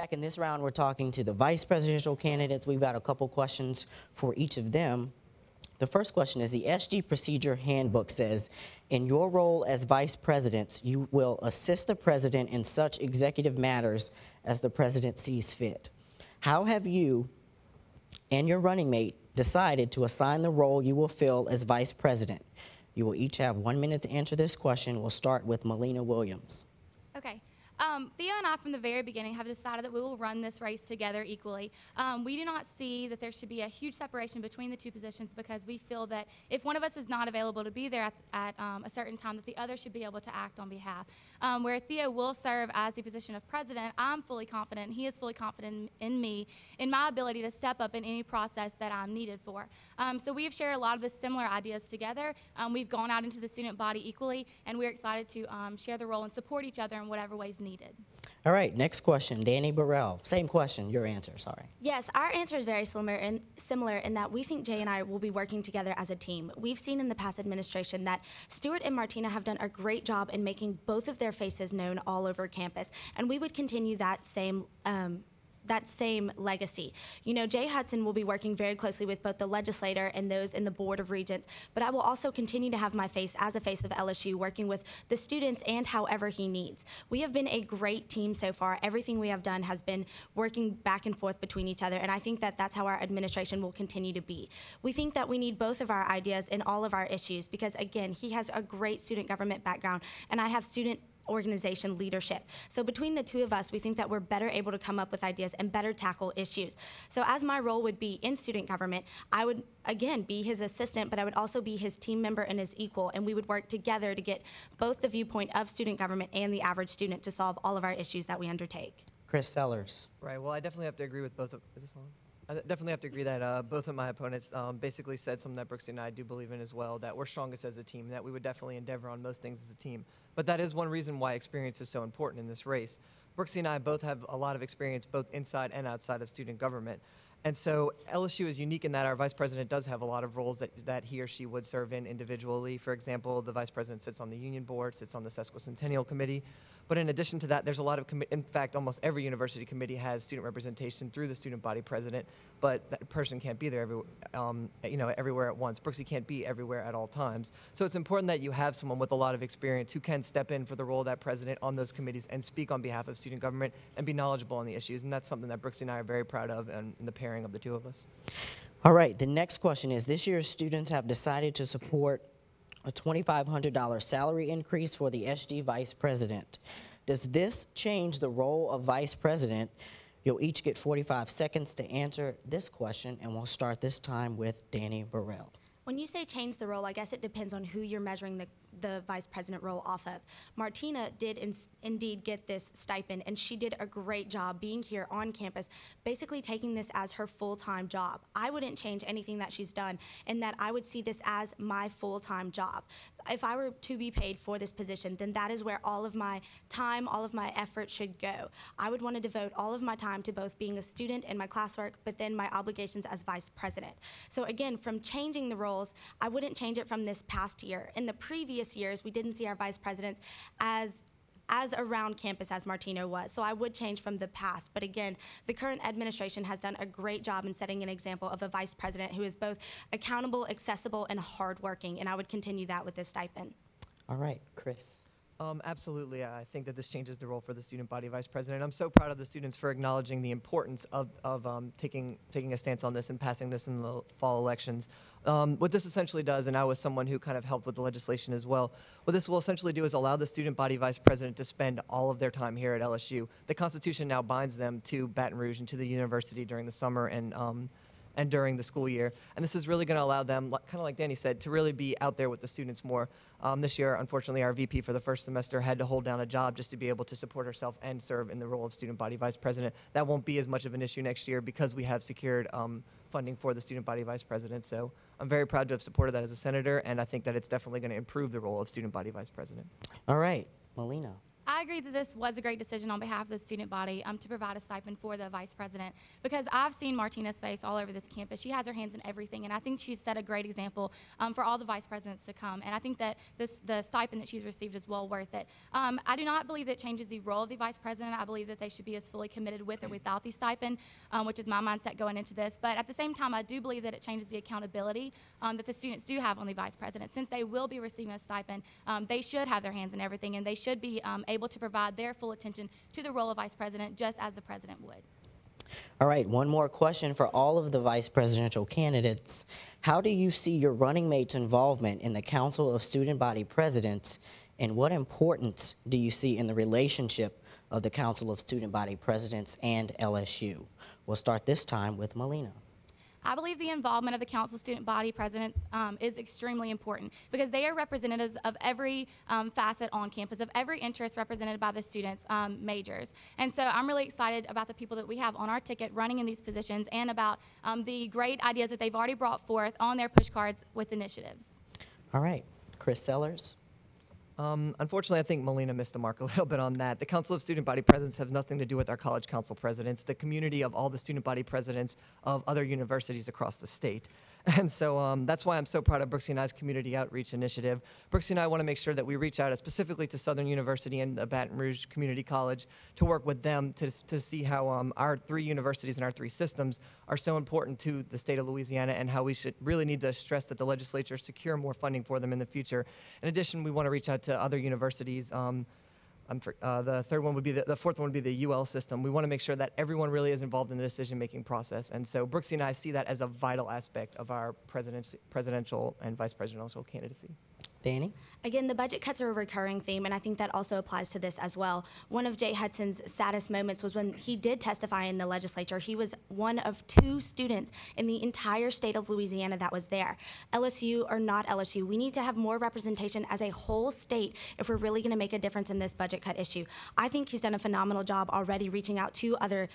back in this round. We're talking to the vice presidential candidates. We've got a couple questions for each of them. The first question is, the SG Procedure Handbook says, in your role as vice presidents, you will assist the president in such executive matters as the president sees fit. How have you and your running mate decided to assign the role you will fill as vice president? You will each have 1 minute to answer this question. We'll start with Melina Williams. Okay. Theo and I, from the very beginning, have decided that we will run this race together equally. We do not see that there should be a huge separation between the two positions, because we feel that if one of us is not available to be there at a certain time, that the other should be able to act on behalf. Where Theo will serve as the position of president, I'm fully confident, he is fully confident in me, in my ability to step up in any process that I'm needed for. So we have shared a lot of the similar ideas together. We've gone out into the student body equally, and we're excited to share the role and support each other in whatever ways needed. All right, next question, Danny Burrell. Same question, your answer, sorry. Yes, our answer is very similar in that we think Jay and I will be working together as a team. We've seen in the past administration that Stuart and Martina have done a great job in making both of their faces known all over campus, and we would continue that same legacy. You know, Jay Hudson will be working very closely with both the legislator and those in the Board of Regents, but I will also continue to have my face as a face of LSU, working with the students and however he needs. We have been a great team so far. Everything we have done has been working back and forth between each other, and I think that that's how our administration will continue to be. We think that we need both of our ideas in all of our issues because, again, he has a great student government background, and I have student organization leadership. So between the two of us, we think that we're better able to come up with ideas and better tackle issues. So as my role would be in student government, I would, again, be his assistant, but I would also be his team member and his equal, and we would work together to get both the viewpoint of student government and the average student to solve all of our issues that we undertake. Chris Sellers. Right, well, I definitely have to agree with both of, is this on? I definitely have to agree that both of my opponents basically said something that Brooksy and I do believe in as well, that we're strongest as a team, that we would definitely endeavor on most things as a team. But that is one reason why experience is so important in this race. Brooksy and I both have a lot of experience both inside and outside of student government. And so LSU is unique in that our vice president does have a lot of roles that he or she would serve in individually. For example, the vice president sits on the union board, sits on the sesquicentennial committee. But in addition to that, there's a lot of, in fact, almost every university committee has student representation through the student body president, but that person can't be there everywhere at once. Brooksy can't be everywhere at all times. So it's important that you have someone with a lot of experience who can step in for the role of that president on those committees and speak on behalf of student government and be knowledgeable on the issues. And that's something that Brooksy and I are very proud of in the pairing of the two of us. All right, the next question is, this year students have decided to support a $2,500 salary increase for the SG vice president. Does this change the role of vice president? You'll each get 45 seconds to answer this question, and we'll start this time with Danny Burrell. When you say change the role, I guess it depends on who you're measuring the vice president role off of. Martina did indeed get this stipend, and she did a great job being here on campus, basically taking this as her full-time job. I wouldn't change anything that she's done, in that I would see this as my full-time job. If I were to be paid for this position, then that is where all of my time, all of my effort should go. I would want to devote all of my time to both being a student and my classwork, but then my obligations as vice president. So again, from changing the roles, I wouldn't change it from this past year. In the previous years, we didn't see our vice presidents as around campus as Martina was. So I would change from the past. But again, the current administration has done a great job in setting an example of a vice president who is both accountable, accessible, and hardworking. And I would continue that with this stipend. All right, Chris. Absolutely. I think that this changes the role for the student body vice president. I'm so proud of the students for acknowledging the importance of taking a stance on this and passing this in the fall elections. What this essentially does, and I was someone who kind of helped with the legislation as well, what this will essentially do is allow the student body vice president to spend all of their time here at LSU. The Constitution now binds them to Baton Rouge and to the university during the summer and during the school year. And this is really going to allow them, kind of like Danny said, to really be out there with the students more. This year, unfortunately, our VP for the first semester had to hold down a job just to be able to support herself and serve in the role of student body vice president. That won't be as much of an issue next year because we have secured funding for the student body vice president. So I'm very proud to have supported that as a senator, and I think that it's definitely going to improve the role of student body vice president. All right, Melina. I I agree that this was a great decision on behalf of the student body to provide a stipend for the vice president, because I've seen Martina's face all over this campus. She has her hands in everything, and I think she's set a great example for all the vice presidents to come. And I think that the stipend that she's received is well worth it. I do not believe that changes the role of the vice president. I believe that they should be as fully committed with or without the stipend, which is my mindset going into this. But at the same time, I do believe that it changes the accountability that the students do have on the vice president. Since they will be receiving a stipend, they should have their hands in everything, and they should be able to provide their full attention to the role of vice president, just as the president would. All right, one more question for all of the vice presidential candidates. How do you see your running mates' involvement in the Council of Student Body Presidents, and what importance do you see in the relationship of the Council of Student Body Presidents and LSU? We'll start this time with Melina. I believe the involvement of the Council Student Body Presidents is extremely important, because they are representatives of every facet on campus, of every interest represented by the students' majors. And so I'm really excited about the people that we have on our ticket running in these positions, and about the great ideas that they've already brought forth on their push cards with initiatives. All right, Chris Sellers. Unfortunately, I think Melina missed the mark a little bit on that. The Council of Student Body Presidents has nothing to do with our college council presidents, the community of all the student body presidents of other universities across the state. And so that's why I'm so proud of Brooksy and I's community outreach initiative. Brooksy and I want to make sure that we reach out specifically to Southern University and Baton Rouge Community College to work with them to see how our three universities and our three systems are so important to the state of Louisiana, and how we should really need to stress that the legislature secure more funding for them in the future. In addition, we want to reach out to other universities. The fourth one would be the UL system. We want to make sure that everyone really is involved in the decision-making process. And so Brooksy and I see that as a vital aspect of our presidential and vice presidential candidacy. Danny? Again, the budget cuts are a recurring theme, and I think that also applies to this as well. One of Jay Hudson's saddest moments was when he did testify in the legislature. He was one of 2 students in the entire state of Louisiana that was there. LSU or not LSU, we need to have more representation as a whole state if we're really going to make a difference in this budget cut issue. I think he's done a phenomenal job already reaching out to other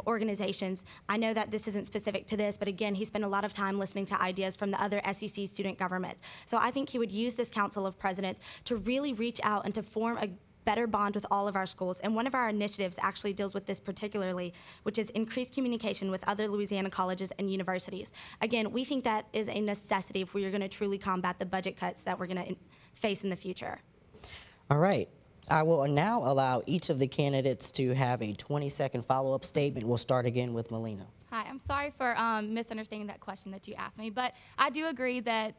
organizations. I know that this isn't specific to this, but again, he spent a lot of time listening to ideas from the other SEC student governments. So I think he would use this Council of Presidents to really reach out and to form a better bond with all of our schools. And one of our initiatives actually deals with this particularly, which is increased communication with other Louisiana colleges and universities. Again, we think that is a necessity if we are going to truly combat the budget cuts that we're going to face in the future. All right. I will now allow each of the candidates to have a 20-second follow-up statement. We'll start again with Melina. Hi, I'm sorry for misunderstanding that question that you asked me, but I do agree that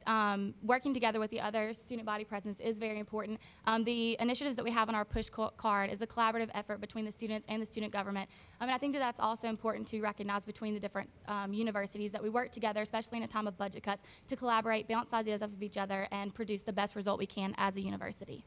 working together with the other student body presidents is very important. The initiatives that we have on our push card is a collaborative effort between the students and the student government. And I think that that's also important to recognize between the different universities, that we work together, especially in a time of budget cuts, to collaborate, bounce ideas off of each other, and produce the best result we can as a university.